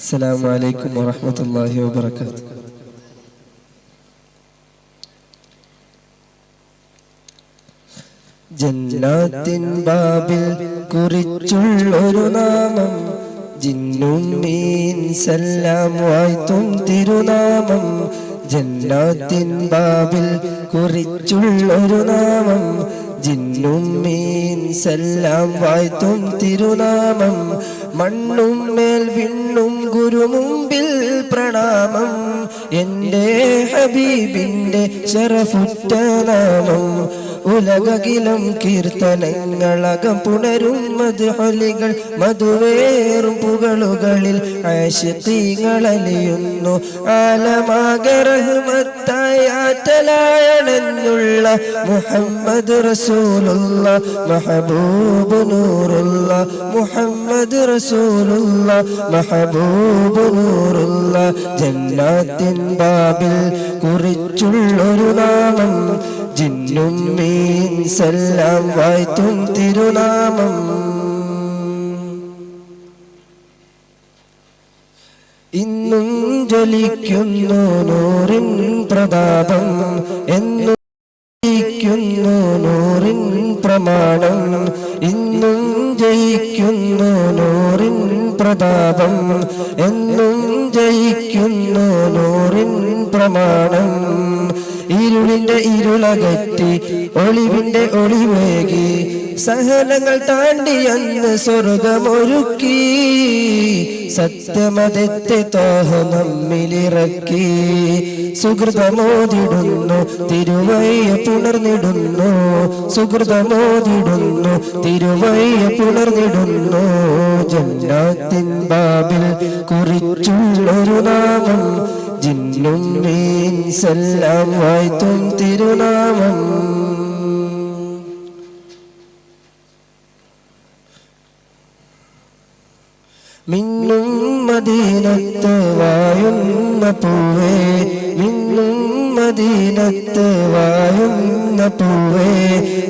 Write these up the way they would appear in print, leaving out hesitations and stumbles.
السلام عليكم ورحمة الله وبركاته. ജന്നാത്തിൻ ബാബിൽ കുറിച്ചുള്ളൊരു നാമം ജിന്നും മീൻ സല്ലാം വാഴ്ത്തും തിരുനാമം. ജന്നാത്തിൻ ബാബിൽ കുറിച്ചുള്ളൊരു നാമം ജിന്നും മീൻ സല്ലാം വാഴ്ത്തും തിരുനാമം. മണ്ണും മേൽ വിണ്ണും ഗുരുമുമ്പിൽ പ്രണാമം. എൻ്റെ ഹബീബിൻ്റെ ശറഫുറ്റ നാമം. ഉലകകിലും കീർത്തനങ്ങളകം പുണരും മദ്ഹുലികൾ മധുവേറും പുകളുകളിൽ ആശിഖീകളലിയുന്നു. ആലമാകെ റഹ്മത്തായ ആറ്റലായണഞ്ഞുള്ള മുഹമ്മദ് റസൂലുള്ള മഹബൂബ് നൂറുള്ള. മുഹമ്മദ് റസൂലുള്ള മഹബൂബ് നൂറുള്ള. ജന്നാത്തിൻ ബാബിൽ കുറിച്ചുള്ളൊരു നാമം ജിന്നും മീൻ സല്ലാം വാഴ്ത്തും തിരുനാമം. ഇന്നും ജ്വലിക്കുന്നു നൂറിൻ പ്രതാപം. എന്നും ജയിക്കുന്നു നൂറിൻ പ്രമാണം. ഇന്നും ജയിക്കുന്നു നൂറിൻ പ്രതാപം. എന്നും ജയിക്കുന്നു നൂറിൻ പ്രമാണം. ഇരുളിന്റെ ഇരുളകറ്റി ഒളിവിന്റെ ഒളിവേകി സഹനങ്ങൾ താണ്ടി അന്ന് സ്വർഗമൊരുക്കി. സത്യമതത്തെ തോഹ നമ്മിലിറക്കി. സുഹൃതമോദിടുന്നു തിരുവയ്യ പുണർന്നിടുന്നു. സുഹൃതമോദിടുന്നു തിരുവയ്യ പുണർന്നിടുന്നു. ജന്നാത്തിൻ ബാബിൽ കുറിച്ചുള്ളൊരു നാമം ജിന്നും മീൻ സല്ലാം വാഴ്ത്തും തിരുനാമം. മിന്നും മദീനത്ത് വായുന്ന പൂവേ. മിന്നും മദീനത്ത് വായുന്ന പൂവേ.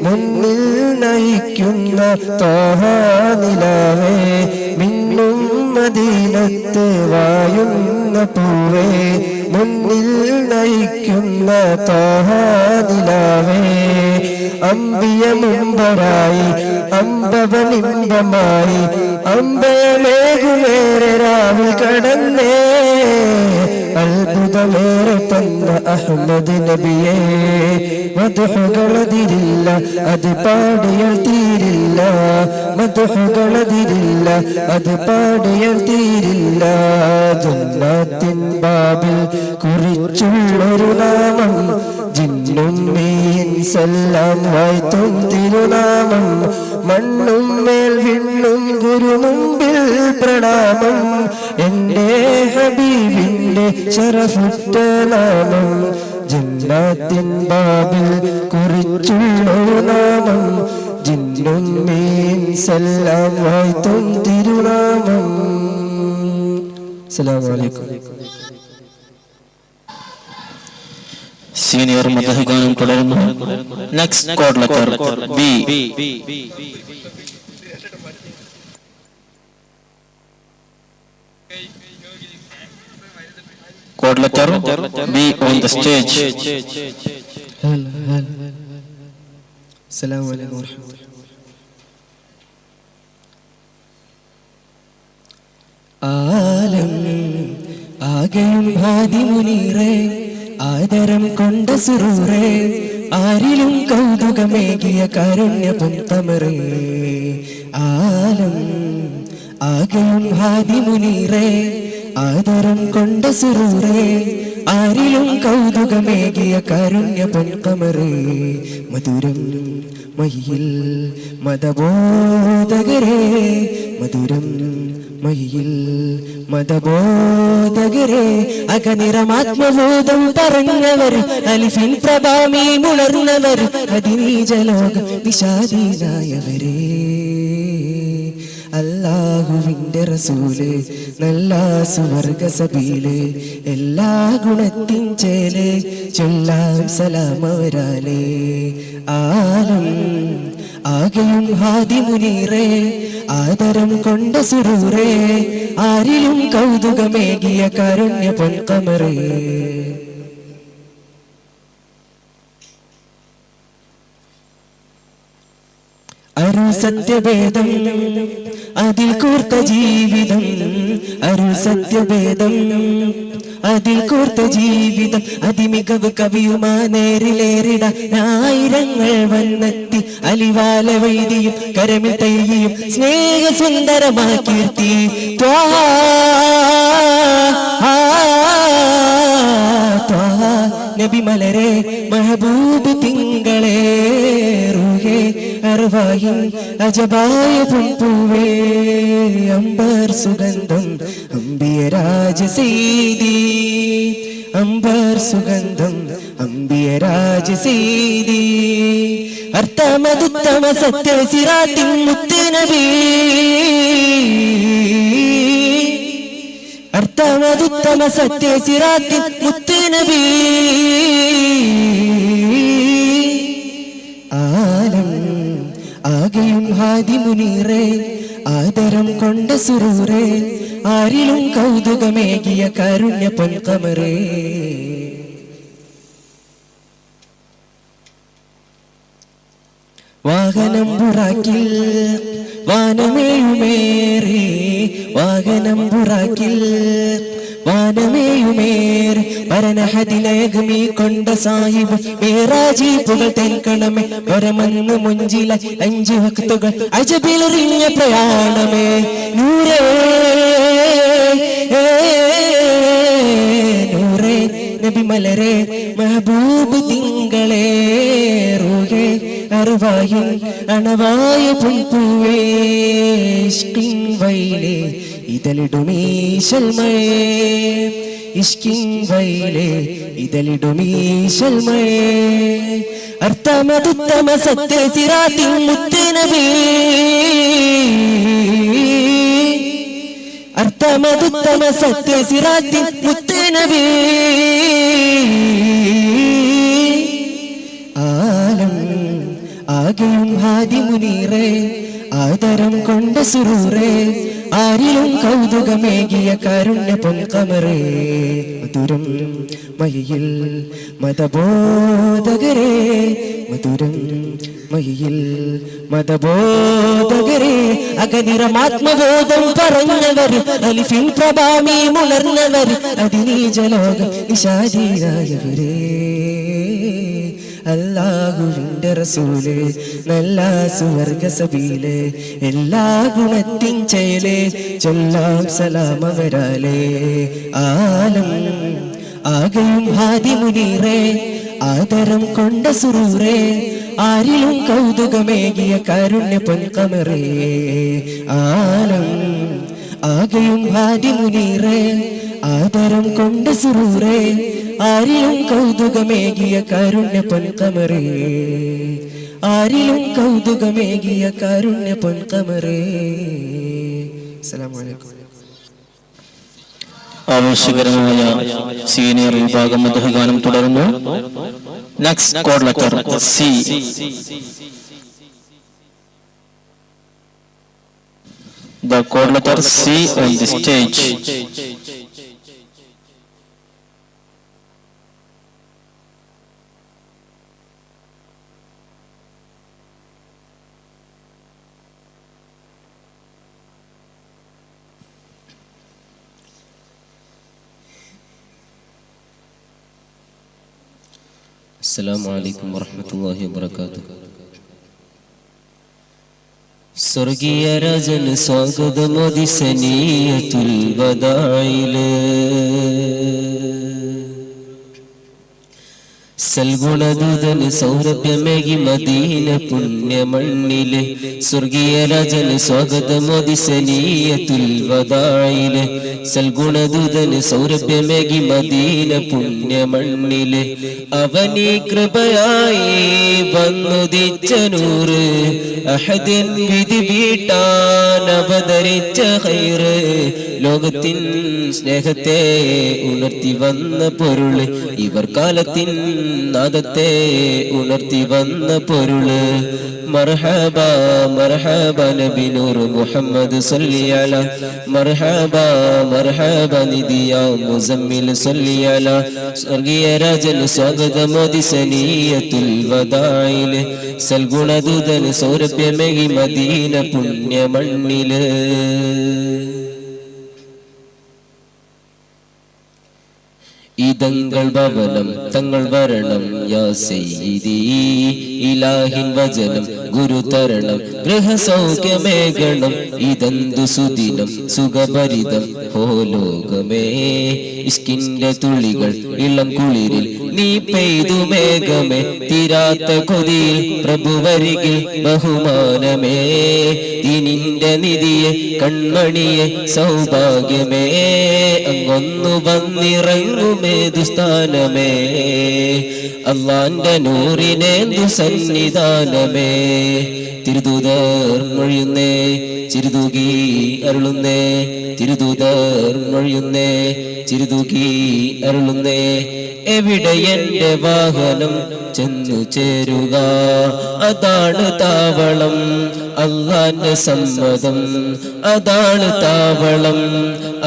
മുന്നിൽ നയിക്കുന്ന ത്വാഹ നിലാവേ. മിന്നും മദീനത്ത് വായുന്ന പൂവേ. മുന്നിൽ നയിക്കുന്ന ത്വാഹ നിലാവേ. അമ്പിയ മുമ്പറായി അമ്പവനിമ്പമായി അമ്പയമേകുമേറെ രാവിൽ കടന്നേ. അത്ഭുതമേറെ തന്ന അഹ്മദ് നബിയേ. മദ്ഹുകളതിരില്ല അത് പാടിയാൽ തീരില്ല. മദ്ഹുകളതിരില്ല അത് പാടിയാൽ തീരില്ല. ജന്നാത്തിൻ ബാബിൽ കുറിച്ചുള്ളൊരു നാമം ജിന്നും മീൻ സല്ലാം വാഴ്ത്തും തിരുനാമം. മണ്ണും മേൽ വിണ്ണും ഗുരുമുമ്പിൽ പ്രണാമം. എൻ്റെ ഹബീബിൻ്റെ ശറഫുറ്റ നാമം. ജന്നാത്തിൻ ബാബിൽ കുറിച്ചുള്ളൊരു നാമം ജിന്നും മീൻ സല്ലാം വാഴ്ത്തും തിരുനാമം. അസ്സലാമു അലൈക്കും. സീനിയർ മദ്ഹഗാനം തുടരുന്നു. Next code letter B. Code letter B on the stage. അസ്സലാമു അലൈക്കും വറഹ്മത്തുള്ളാഹി. ആലം ആകെയും ഹാദി മുനീറേ. ആദരം കൊണ്ട സുറൂറേ. ആരിലും കൗതുകമേകിയ കാരുണ്യ പൊൻതമറേ. ആലം ആകെയും ഹാദി മുനീറേ. ആദരം കൊണ്ട സുറൂറേ. ആരിലും കൗതുകമേകിയ കാരുണ്യ പൊൻകമറേ. മധുരം മഹിയിൽ മതബോധകരേ. മധുരം മഹിയിൽ മതബോധകരേ. അകനിറമാത്മബോധം പറഞ്ഞവർ അലിഫിൻ പ്രഭാമീ ഉണർന്നവർ അതിനീജലോക വിഷാദീനായവരേ. അല്ലാഹുവിൻ്റെ റസൂല് നല്ല സുവർഗ സബീല്. എല്ലാ ഗുണത്തിൻ ചേല് ചൊല്ലാം സലാം അവരാലേ. ആലം ആകെയും ഹാദി മുനീറേ. ആദരം കൊണ്ട സുറൂറേ ആരിലും കൗതുകമേകിയ കാരുണ്യ പൊൻകമറേ അരുൾ സത്യഭേദം അതിൽ കൂർത്ത ജീവിതം അരുൾ സത്യഭേദം അതിൽ കൂർത്ത ജീവിതം അതിമികവ് കവിയുമാ നേരിലേറിട ആയിരങ്ങൾ വന്നെത്തി അലിവാല വൈദിയും കരമിൽ തയ്യും സ്നേഹ സുന്ദരമാ കീർത്തി നബി മലരെ മഹബൂബ് തിങ്കളേ റൂഹേ അർവാഹിൻ അജബായ പൊൻപൂവേ അംബർ സുഗന്ധം അംബിയരാജ സീതി അംബർ സുഗന്ധം അംബിയരാജ സീതി അർത്ഥമതുത്തമ സത്യ സിറാത്തിൻ മുത്ത് നബി അർത്ഥമതുത്തമ സത്യ സിറാത്തിൻ മുത്ത് നബി ആലം ആകെയും ഹാദി മുനീറേ ആദരം കൊണ്ട സുറൂറേ ആരിലും കൗതുകമേകിയ കാരുണ്യ പൊൻകമറേ വാഹനം പുറാക്കിൽ വാനമേയുമേറി വാഹനം പുറാക്കിൽ വാനമേയുമേറി പരനഹദിലേഗമീ കൊണ്ട സാഹിബ് മേറാജി പുകൾ തെൻകണമേ വരമന്ന് മുഞ്ചില 5 വക്തുകൾ അജബിലെറിഞ്ഞ പ്രയാണമേ നൂറേ നൂറേ നബി മലരെ മഹബൂബ് തിങ്കളേ റൂഹേ അർവാഹിൻ അണവായ പൊൻപൂവേ ഇഷ്കിൻ വൈലേ ഇതലിടുമീശൽമയേ ഇഷ്കിൻ വൈലേ ഇതലിടുമീശൽമയേ അർത്ഥമതുത്തമ സത്യ സിറാത്തിൻ മുത്ത് നബി അർത്ഥമതുത്തമ സത്യ സിറാത്തിൻ മുത്ത് നബി ആലം ആകെയും ഹാദി മുനീറേ ആദരം കൊണ്ട സുറൂറേ ആരിലും കൗതുകമേകിയ കാരുണ്യ പൊൻകമറേ മധുരം മഹിയിൽ മതബോധകരേ മധുരം മഹിയിൽ മതബോധകരേ അകനിറമാത്മബോധം പറഞ്ഞവർ അലിഫിൻ പ്രഭാമി മുളർന്നവർ അതിനീജലോകം നിശാചീരായവരേ അല്ലാഹുവിന്റെ റസൂലേ നല്ല സുവർഗ സബീലേ എല്ലാ ഗുണത്തിൻ ചേലേ ചൊല്ലാം സലാം അവരാലേ ആലം ആകെയും ഹാദി മുനീറേ ആദരം കൊണ്ട സുറൂറേ ആരിലും കൗതുകമേകിയ കാരുണ്യ പൊൻകമറേ ആലം ആകെയും ഹാദി മുനീറേ ആദരം കൊണ്ട സുറൂറേ ആരിലും കൗതുകമേകിയ കാരുണ്യ പൊൻകമറേ ആരിലും കൗതുകമേകിയ കാരുണ്യ പൊൻകമറേ അസ്സലാമു അലൈക്കും ആവശ്യകരമായ സീനിയർ വിഭാഗം മദ്ഹഗാനം തുടരുന്നു next code letter C the code letter C on the stage. السلام عليكم ورحمة الله وبركاته. സ്വർഗീയ രാജൻ സ്വാഗതമോദിസനീയത്തുൽ വദായില് സൽഗുണദൂതന് സൗരഭ്യമേകി മദീന പുണ്യമണ്ണില് സ്വർഗീയ രാജന് സ്വാഗതമോദിസനീയത്തുൽ വദായില് സൽഗുണദൂതന് സൗരഭ്യമേകി മദീന പുണ്യമണ്ണില് അവനീ കൃപയായി വന്നുദിച്ച നൂറ് അഹദിൻ വിധി വീട്ടാൻ അവതരിച്ച ഖൈറ് ലോകത്തിൻ സ്നേഹത്തെ ഉണർത്തി വന്ന പൊരുള് ഇവർ കാലത്തിൻ നാദത്തെ ഉണർത്തി വന്ന പൊരുള് മർഹബ മർഹബ നബി നൂർ മുഹമ്മദ് സല്ലി അല മർഹബ മർഹബ നിദിയ മുസമ്മിൽ സല്ലി അല സ്വർഗീയ രാജൻ സ്വാഗതമോദി സനീയത്തുൽ വദാഇൽ സൽഗുണദൂതൻ സൗരഭ്യമേകി മദീന പുണ്യമണ്ണില് ഇതങ്ങൾ ഭവനം തങ്ങൾ വരണം യാ സയ്യിദി ഇലാഹിൻ വചനം ഗുരു തരണം ഗൃഹസൗഖ്യമേകണം ഇതെന്തു സുദിനം സുഖഭരിതം ഹോ ലോകമേ ഇഷ്കിന്റെ തുള്ളികൾ ഇളം കുളിരിൽ നീ പെയ്തു മേഘമേ തീരാത്ത കൊതിയിൽ പ്രഭുവരികിൽ ബഹുമാനമേ ദീനിന്റെ നിധിയെ കൺമണിയെ സൗഭാഗ്യമേ അങ്ങൊന്നു വന്നിറങ്ങുമേതു സ്ഥാനമേ അള്ളാന്റെ നൂറിനേന്തു സന്നിധാനമേ തിരുദൂതർ മൊഴിയുന്നേ ചിരുതൂകി അരുളുന്നേ തിരുദൂതർ മൊഴിയുന്നേ ചിരുതൂകി അരുളുന്നേ എവിടെ എന്റെ വാഹനം ചെന്നു ചേരുക അതാണ് താവളം അള്ളാന്റെ സമ്മതം അതാണ് താവളം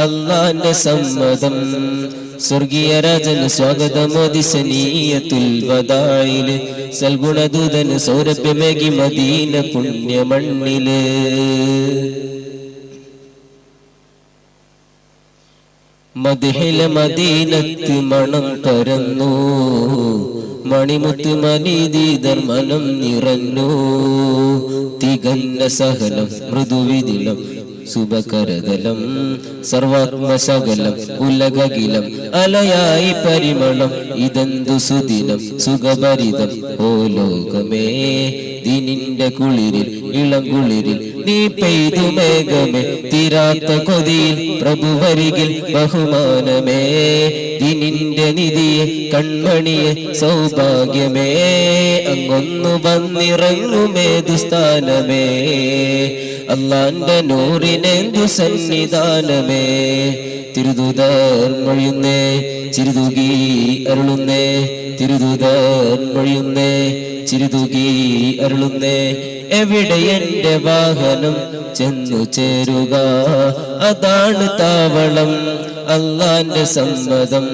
അള്ളാന്റെ സമ്മതം സ്വർഗീയ രാജൻ സ്വാഗതമോദി സനീയത്തുൽ വദാഇൽ സൽഗുണദൂതൻ സൗരഭ്യമേകി മദീന പുണ്യമണ്ണില് മദ്ഹിലെ മദീനത്ത് മണം പരന്നു മണിമുത്ത് മനീതീതർ മനം നിറഞ്ഞു തികഞ്ഞ സഹനം മൃദുവിദിലം സുഭകരതലം സർവാത്മസകലം ഉലകകിലം അലയായി പരിമളം ഇതെന്തു സുദിനം സുഖഭരിതം ഓ ലോകമേ ദീനിന്റെ കുളിരിൽ ഇളം കുളിരിൽ നീ പെയ്തു മേഘമേ തീരാത്ത കൊതിയിൽ പ്രഭുവരികിൽ ബഹുമാനമേ ദീനിന്റെ നിധിയെ കൺമണിയെ സൗഭാഗ്യമേ അങ്ങൊന്നു വന്നിറങ്ങുമേതു സ്ഥാനമേ അള്ളാന്റെ നൂറിനെന്തു സന്നിധാനമേ തിരുദൂതർ മൊഴിയുന്നേ ചിരുതൂകി അരുളുന്നേ തിരുദൂതർ മൊഴിയുന്നേ ചിരുതൂകി അരുളുന്നേ എവിടെ എന്റെ വാഹനം ചെന്നു ചേരുക അതാണ് താവളം അള്ളാന്റെ സമ്മതം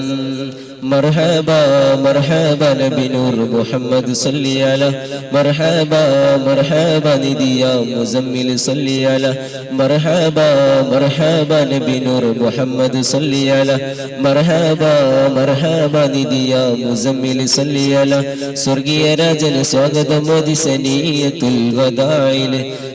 مرحبا مرحبا نبي نور محمد صلي على مرحبا مرحبا نديا مزمل صلي على مرحبا مرحبا نبي نور محمد صلي على مرحبا مرحبا نديا مزمل صلي على സ്വർഗീയ രാജൻ സ്വാഗതമോദി സനീയത്തുൽ വദാഇൽ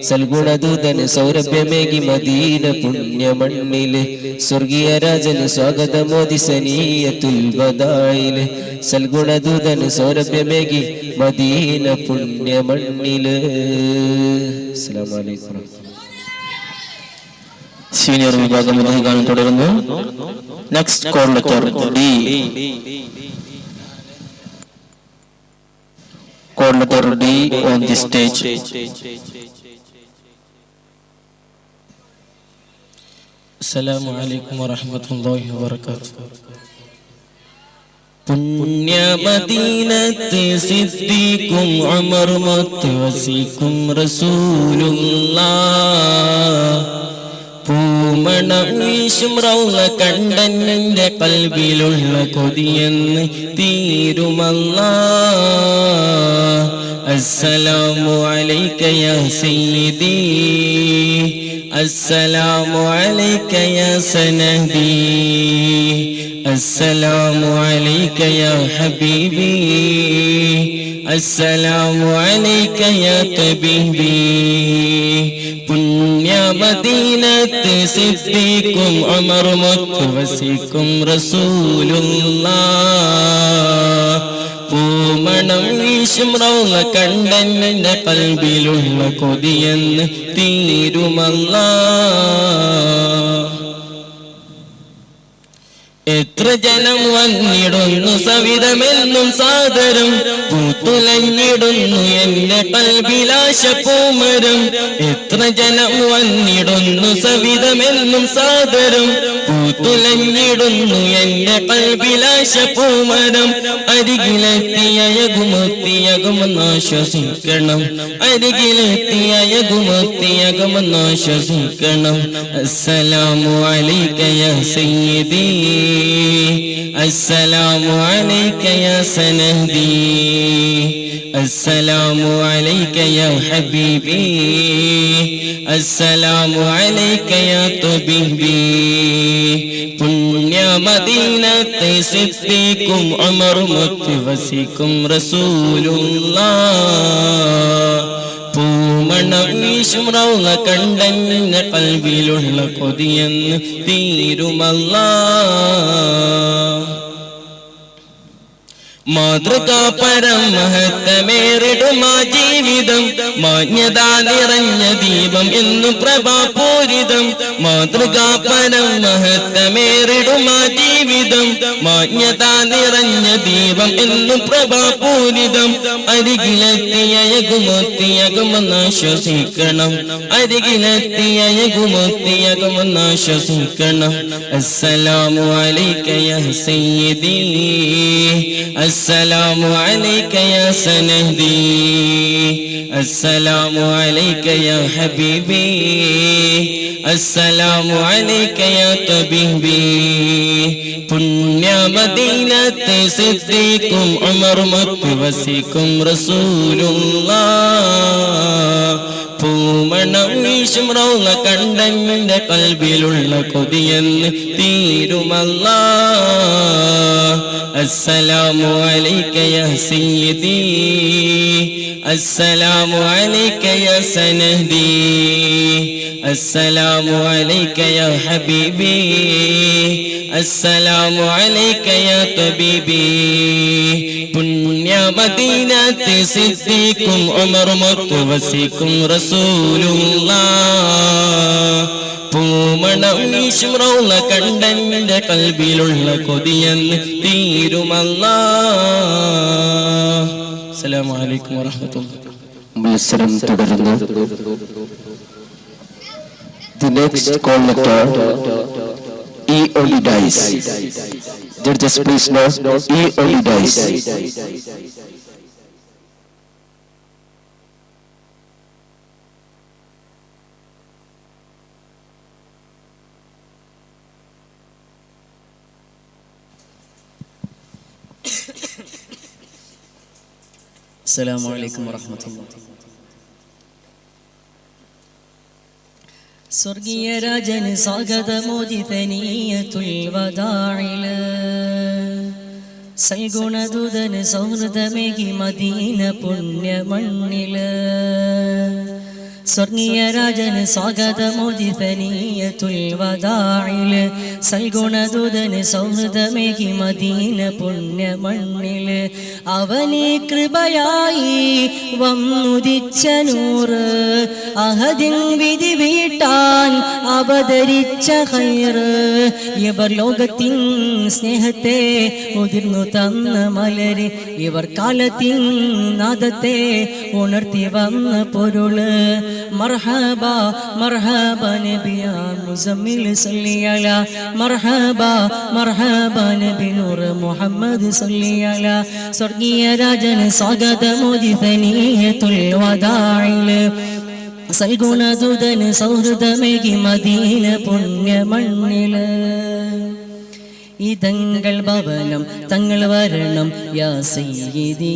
സൽഗുണദൂതൻ സൗരഭ്യമേകി മദീന പുണ്യമണ്ണില് സ്വർഗീയ രാജൻ സ്വാഗതമോദി സനീയത്തുൽ വദാഇൽ സൽഗുണദൂതൻ സൗരഭ്യമേകി മദീന പുണ്യമണ്ണില്. അസ്സലാമു അലൈക്കും. സീനിയർ വിഭാഗം ഗാനം തുടരുന്നു. Next call letter D. Call letter D on the stage. അസ്സലാമു അലൈക്കും വറഹ്മത്തുള്ളാഹി വബറകാതുഹു. പുണ്യ മദീനത്ത് സിദ്ദീഖും ഉമർ മത്ത് വസീഖും റസൂലുള്ളാഹ് പൂമണം വീശും റൗള കണ്ടന്റെ കൽബിലുള്ള കൊതിയെന്ന് തീരുമല്ലാഹ്. അസ്സലാമു അലൈക യാ സയ്യിദി അസ്സലാമു അലൈക യാ സനദി അസ്സലാമു അലൈക യാ ഹബീബി അസ്സലാമു അലൈക യാ തബീബി. പുണ്യ മദീനത്ത് സിദ്ദീഖും ഉമർ മത്ത് വസീഖും റസൂലുള്ളാഹ് പൂമണം വീശും റൗള കണ്ടന്റെ കൽബിലുള്ള കൊതിയെന്ന് തീരുമല്ലാഹ്. എത്ര ജനം വന്നിടുന്നു സവിധമെന്നും സാദരം പൂത്തുലഞ്ഞിടുന്നു എന്റെ കൽബിലാശ പൂമരം എത്ര ജനം വന്നിടുന്നു സവിധമെന്നും സാദരം പൂത്തുലഞ്ഞിടുന്നു എന്റെ കൽബിലാശ പൂമരം അരികിലെത്തിയകുമൊത്തിയകുമെന്നാശ്വസിക്കണം അരികിലെത്തിയകുമൊത്തിയകുമെന്നാശ്വസിക്കണം അസ്സലാമു അലൈക യാ സയ്യിദി السلام عليك يا سندي السلام عليك يا حبيبي السلام عليك يا طبيبي പുണ്യ മദീനത്തെ സിദ്ദീഖും ഉമർ മുത്തവസിക്കും റസൂലുള്ളാഹ് പൂമണം വീശും റൗള കണ്ടെന്റെ കൽബിലുള്ള കൊതിയെന്ന് തീരുമല്ലാഹ് മാതൃകാ പരമഹത്തമേറിടുമാ ജീവിതം മാന്യത നിറഞ്ഞ ദീപം എന്നു പ്രഭാപൂരിതം മാതൃകാ പരമഹത്തമേറിടുമാ ജീവിതം മാന്യത നിറഞ്ഞ ദീപം എന്നു പ്രഭാപൂരിതം അരികിലെത്തിയകുമൊത്തിയകുമെന്നാശ്വസിക്കണം അരികിലെത്തിയകുമൊത്തിയകുമെന്നാശ്വസിക്കണം അസ്സലാമു അലൈക യാ സയ്യിദി السلام عليك يا سندي السلام عليك يا حبيبي السلام عليك يا طبيبي പുണ്യ മദീനത്തെ സിദ്ദീഖും ഉമർ മുത്തവസിക്കും റസൂലുള്ളാഹ് പൂമണം വീശും റൗള കണ്ടെന്റെ കൽബിലുള്ള കൊതിയെന്ന് തീരുമല്ലാഹ് അസ്സലാമു അലൈക യാ സയ്യിദി അസ്സലാമു അലൈക യാ സനദി അസ്സലാമു അലൈക യാ ഹബീബി അസ്സലാമു അലൈക യാ തബീബി പുണ്യ മദീനത്തെ സിദ്ദീഖും ഉമർ മുത്തവസിക്കും റസൂലുള്ളാഹ് പൂമണം വീശും റൗള കണ്ടെന്റെ കൽബിലുള്ള കൊതിയെന്ന് തീരുമല്ലാഹ് അസ്സലാമു അലൈക്കും വറഹ്മത്തുള്ളാഹി മത്സരം തുടരുന്നു. The next call letter E only dies. Judges please note E only dies. السلام عليكم ورحمة الله. സ്വർഗീയ രാജന് സ്വാഗതമോദി തനീയത്തുൽ വദാഇല് സൽഗുണദൂതന് സൗഹൃദമേകി മദീന പുണ്യ മണ്ണില് സ്വർഗീയ രാജന് സ്വാഗതമോദി തനീയത്തുൽ വദാഇല് സൽഗുണദൂതന് സൗഹൃദമേകി മദീന പുണ്യ മണ്ണില് അവനെ കൃപയായി വന്നുദിച്ച നൂറ് അഹദിൻ വിധി വീട്ടാൻ അവതരിച്ച ഖൈറ് ഇവർ ലോകത്തിൻ സ്നേഹത്തെ ഉതിർന്നു തന്ന മലര് ഇവർ കാലത്തിൻ നാദത്തെ ഉണർത്തി വന്ന പൊരുള് മർഹബ മർഹബ നബിയാ മുസമ്മിൽ സല്ലി അലാ മർഹബ മർഹബ നബി നൂർ മുഹമ്മദ് സല്ലി അലാ സ്വർഗീയ രാജന് സ്വാഗതമോദി തനീയത്തുൽ വദാഇല് സൽഗുണദൂതന് സൗഹൃദമേകി മദീന പുണ്യ മണ്ണില് ഇതങ്ങൾ ഭവനം തങ്ങൾ വരണം യാ സയ്യിദി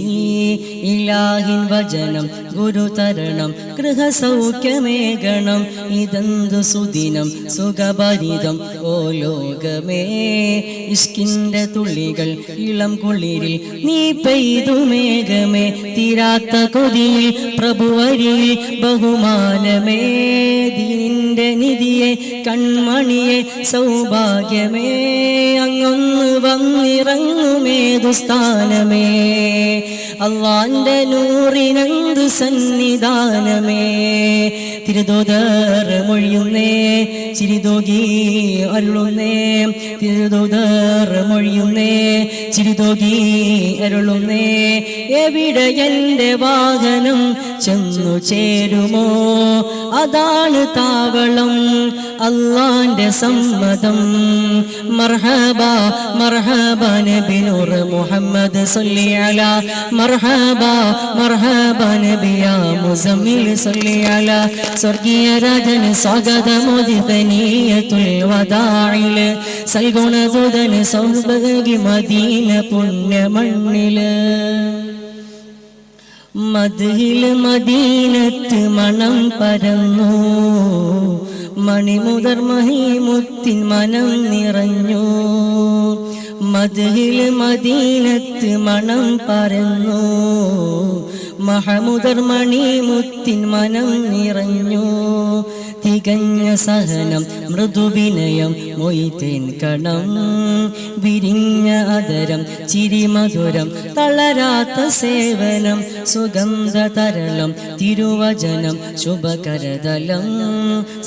ഇലാഹിൻ വചനം ഗുരു തരണം ഗൃഹസൗഖ്യമേകണം ഇതെന്തു സുദിനം സുഖഭരിതം ഓ ലോകമേ ഇഷ്കിന്റെ തുള്ളികൾ ഇളം കുളിരിൽ നീ പെയ്തു മേഘമേ തീരാത്ത കൊതിയിൽ പ്രഭുവരിയിൽ ബഹുമാനമേ ദീനിന്റെ നിധിയെ കൺമണിയെ സൗഭാഗ്യമേ അങ്ങൊന്ന് വന്നിറങ്ങുമേതു സ്ഥാനമേ അള്ളാന്റെ നൂറിനന്ത് സന്നിധാനമേ തിരുദൂതർ മൊഴിയുന്നേ ചിരിതോകി അരുളുന്നേ തിരുദൂതർ മൊഴിയുന്നേ ചിരിതോകി അരുളുന്നേ എവിടെ എൻ്റെ വാഹനം ചെന്നു ചേരുമോ അതാണ് താവളം അള്ളാന്റെ സമ്മതം മർഹബ മർഹബ നബി നൂർ മുഹമ്മദ് സല്ലി അലാ മർഹബ മർഹബ നബിയ മുസമ്മിൽ സല്ലി അലാ സ്വർഗീയ രാജൻ സ്വാഗതമോദി തനിയത്തുൽ വദാഇൽ സൽഗുണദൂതൻ സൗബഗി മദീന പുണ്യമണ്ണില് മദ്ഹിൽ മദീനത്ത് മണം പരന്നു മണിമുതർ മഹിമുത്തിൻ മനം നിറഞ്ഞു മദ്ഹിൽ മദീനത്ത് മണം പരന്നു മഹമുദർ മണിമുത്തിൻ മനം നിറഞ്ഞു തികഞ്ഞ സഹനം മൃദുവിനയം മൊയ്തേൻ കണം വിരിഞ്ഞ അതരം ചിരിമധുരം തളരാത്ത സേവനം സുഗന്ധ തരളം തിരുവചനം ശുഭകരതലം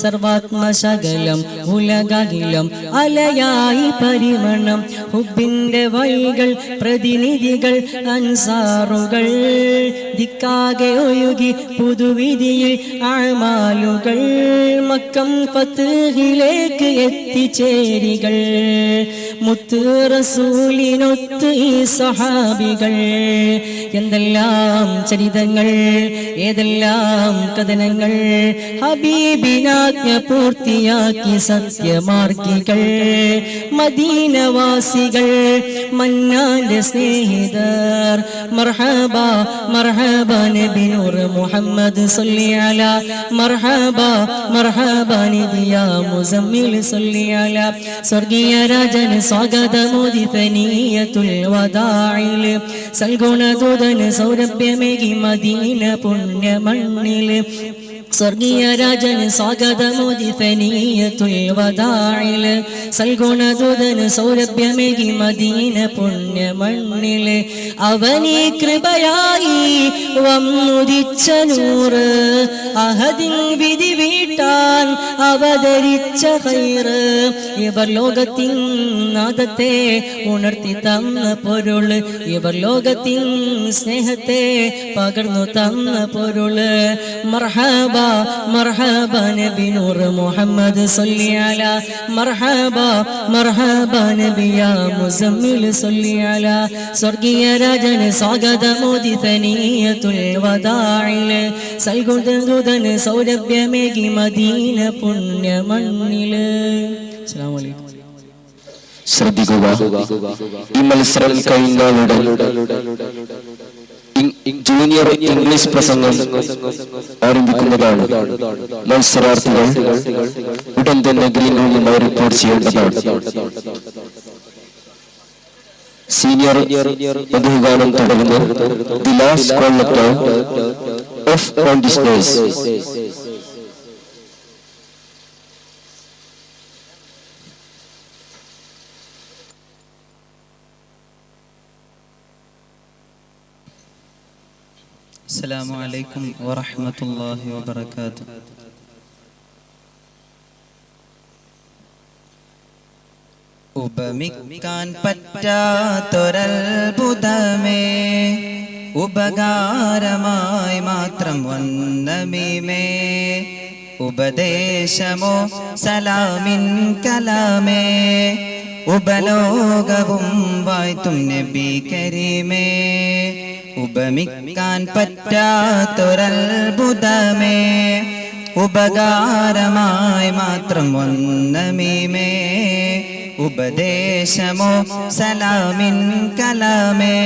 സർവാത്മശകലം ഉലകകിലം അലയായി പരിമണം ഹുബിന്റെ വഴികൾ പ്രതിനിധികൾ അൻസാറുകൾ ദിക്കാകെ ഒഴുകി പുതുവിധിയിൽ ആമാലുകൾ മക്കം ഫത്ഹിലേക്ക് എത്തിച്ചേരികൾ മുത്ത് റസൂലിനൊത്ത് ഈ സഹാബികൾ എന്തെല്ലാം ചരിതങ്ങൾ ഏതെല്ലാം കഥനങ്ങൾ ഹബീബിനാജ്ഞ പൂർത്തിയാക്കി സത്യമാർഗികൾ മദീനവാസികൾ മന്നാന്റെ സ്നേഹിതർ മർഹബ മർഹബ നബി നൂർ മുഹമ്മദ് സല്ലി അലാ മർഹബ മർഹബ നബിയ മുസമ്മിൽ സല്ലി അലാ സ്വർഗീയ രാജൻ സ്വാഗതമോദി തനിയത്തുൽ വദാഇൽ സൽഗുണദൂതൻ സൗരഭ്യമേകി മദീന പുണ്യമണ്ണിൽ സ്വർഗീയ രാജൻ സ്വാഗതമോദി തനിയത്തുൽ വദാഇൽ സൽഗുണദൂതൻ സൗരഭ്യമേകി മദീന പുണ്യമണ്ണിൽ അവനീ കൃപയായി വന്നുദിച്ച നൂറ് അഹദിൻ വിധി വീട്ടാൻ അവതരിച്ച ഖൈറ് ഇവർ ലോകത്തിൻ നാദത്തെ ഉണർത്തി തന്ന പൊരുള് ഇവർ ലോകത്തിൻ സ്നേഹത്തെ പകർന്നു തന്ന പൊരുള് മർഹബ മർഹബ നബി നൂർ മുഹമ്മദ് സല്ലി അലാ മർഹബ മർഹബ നബിയ മുസമ്മിൽ സല്ലി അലാ സ്വർഗീയ രാജൻ സ്വാഗതമോദി തനിയത്തുൽ വദാഇൽ സൽഗുണദൂതൻ സൗരഭ്യമേകി മദീന പുണ്യമണ്ണിൽ അസ്സലാമു അലൈക്കും ശ്രദ്ധിക്കുക ഈ മത്സരം കഴിഞ്ഞാലുടൻ ജൂനിയർ ഇംഗ്ലീഷ് പ്രസംഗം ആരംഭിക്കുന്നതാണ് മത്സരാർത്ഥികൾ ഉടൻ തന്നെ ഗ്രീൻ റൂമിൽ റിപ്പോർട്ട് ചെയ്യേണ്ടതാണ് സീനിയർ മധുഗാനം തുടരുന്നു the last call letter of conditioners അസ്സലാമു അലൈക്കും വറഹ്മത്തുള്ളാഹി വബറകാതുഹു. ഉപമിക്കാൻ പറ്റാത്തൊരത്ഭുതമേ ഉപകാരമായി മാത്രം വന്നമീമേ ഉപദേശമോ സലാമിൻ കലാമേ ഉപലോകവും വായ്ത്തും നബി കരീമേ ഉപമിക്കാൻ പറ്റാത്തൊരത്ഭുതമേ ഉപകാരമായി മാത്രം വന്നമീമേ ഉപദേശമോ സലാമിൻ കലാമേ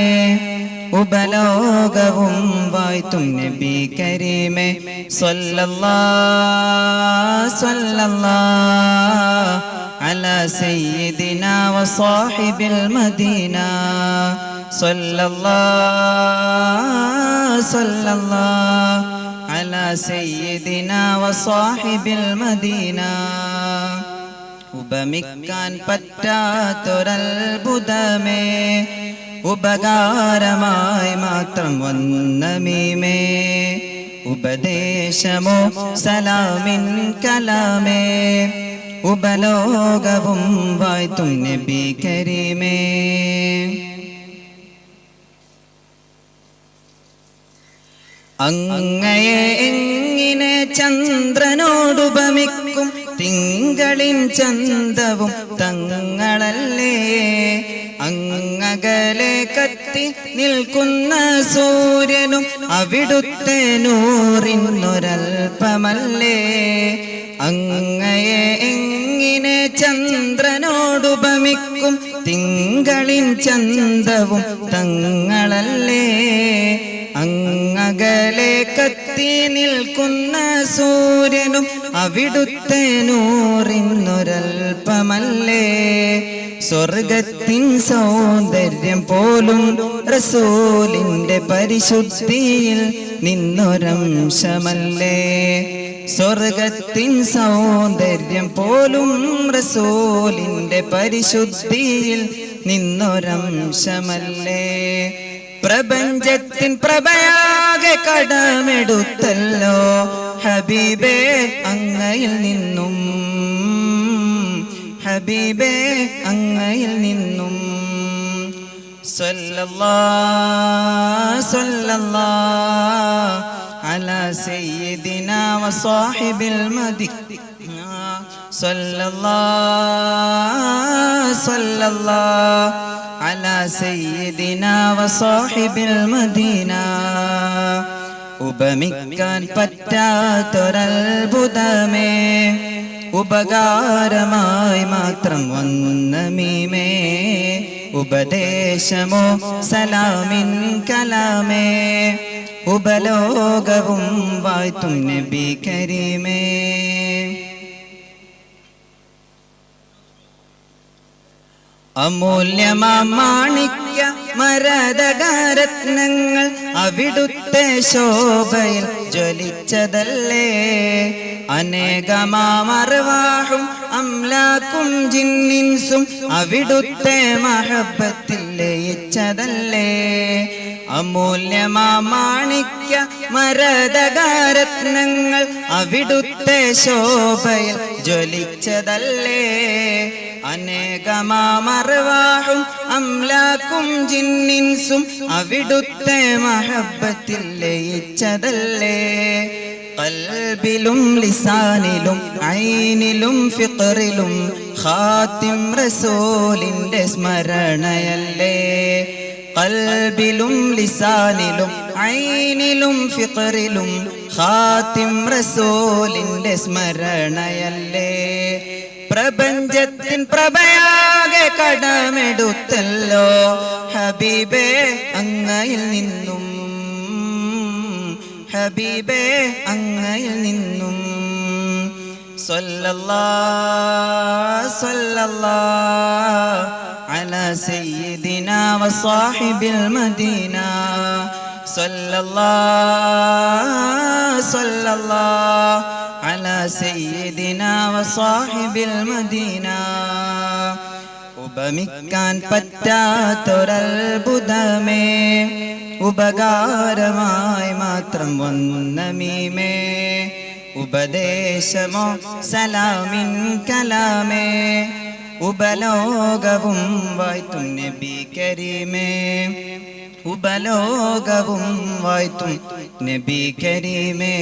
ഉപലോകവും വായ്ത്തും നബി കരീമേ സ്വല്ലല്ലാഹ് സ്വല്ലല്ലാഹ് അലാ സയ്യിദിനാ വസാഹിബിൽ മദീന സ്വല്ലല്ലാഹ് സ്വല്ലല്ലാഹ് അലാ സയ്യിദിനാ വസാഹിബിൽ മദീന ഉപമിക്കാൻ പറ്റാത്തൊരത്ഭുതമേ ഉപകാരമായി മാത്രം വന്ന മീമേ ഉപദേശമോ സലാമിൻ കലാമേ ഉപലോകവും വാഴ്ത്തും നബി കരീമേ അങ്ങയെ എങ്ങിനെ ചന്ദ്രനോടുപമിക്കും തിങ്കളിൻ ചന്തവും തങ്ങളല്ലേ അങ്ങകലെ കത്തി നിൽക്കുന്ന സൂര്യനും അവിടുത്തെ നൂറിനൊരൽപ്പമല്ലേ അങ്ങയെ എങ്ങിനെ ചന്ദ്രനോടുപമിക്കും തിങ്കളിൻ ചന്തവും തങ്ങളല്ലേ അങ്ങകലെ കത്തി നിൽക്കുന്ന സൂര്യനും അവിടുത്തെ നൂറിനൊരൽപ്പമല്ലേ സ്വർഗത്തിൻ സൗന്ദര്യം പോലും റസൂലിന്റെ പരിശുദ്ധിയിൽ നിന്നൊരംശമല്ലേ സ്വർഗത്തിൻ സൗന്ദര്യം പോലും റസൂലിന്റെ പരിശുദ്ധിയിൽ നിന്നൊരംശമല്ലേ പ്രപഞ്ചത്തിൻ പ്രഭയാകെ കടമെടുത്തല്ലോ ഹബീബേ അങ്ങയിൽ നിന്നും ഹബീബേ അങ്ങയിൽ നിന്നും സല്ലല്ലാഹു സല്ലല്ലാഹു അലാ സയ്യിദിനാ വസാഹിബിൽ മദീന സല്ലല്ലാഹു സല്ലല്ലാഹു അലാ സയ്യിദിനാ വസാഹിബിൽ മദീന ഉപമിക്കാൻ പറ്റാത്തൊരത്ഭുതമേ ഉപകാരമായി മാത്രം വന്ന മീമേ ഉപദേശമോ സലാമിൻ കലാമേ ഉപലോകവും വാഴ്ത്തും നബി കരീമേ അമൂല്യമാണിക്യ മരതകരത്നങ്ങൾ അവിടുത്തെ ശോഭയിൽ ജ്വലിച്ചതല്ലേ അനേകമാമർവാഹും അംലാക്കും ജിന്നിൻസും അവിടുത്തെ മഹബത്തിൽ ലയിച്ചതല്ലേ അമൂല്യമാണിക്യ മരതകരത്നങ്ങൾ അവിടുത്തെ ശോഭയിൽ ജ്വലിച്ചതല്ലേ അനേകമാമർവാഹും അംലാക്കും ജിന്നിൻസും അവിടുത്തെ മഹബത്തിൽ ലയിച്ചതല്ലേ ഖൽബിലും ലിസാനിലും ഐനിലും ഫിഖറിലും ഖാതിം റസൂലിന്റെ സ്മരണയല്ലേ ഖൽബിലും ലിസാനിലും ഐനിലും ഫിഖറിലും ഖാതിം റസൂലിന്റെ സ്മരണയല്ലേ പ്രപഞ്ചത്തിൻ പ്രഭയാകെ കടമെടുത്തല്ലോ ഹബീബേ അങ്ങയിൽ നിന്നും ഹബീബേ അങ്ങയിൽ നിന്നും സല്ലല്ലാഹു സല്ലല്ലാഹു അലാ സയ്യിദിനാ വസാഹിബിൽ മദീന സല്ലല്ലാഹു സല്ലല്ലാഹു അലാ സയ്യിദിനാ വസാഹിബിൽ മദീന ഉപമിക്കാൻ പറ്റാത്തൊരത്ഭുതമേ ഉപകാരമായി മാത്രം വന്ന മീമേ ഉപദേശമോ സലാമിൻ കലാമേ ഉപലോകവും വാഴ്ത്തും നബി കരീമേ ഉപലോകവും വാഴ്ത്തും നബി കരീമേ.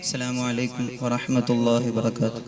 അസ്സലാമു അലൈക്കും വറഹ്മത്തുള്ളാഹി വബറകാതുഹു.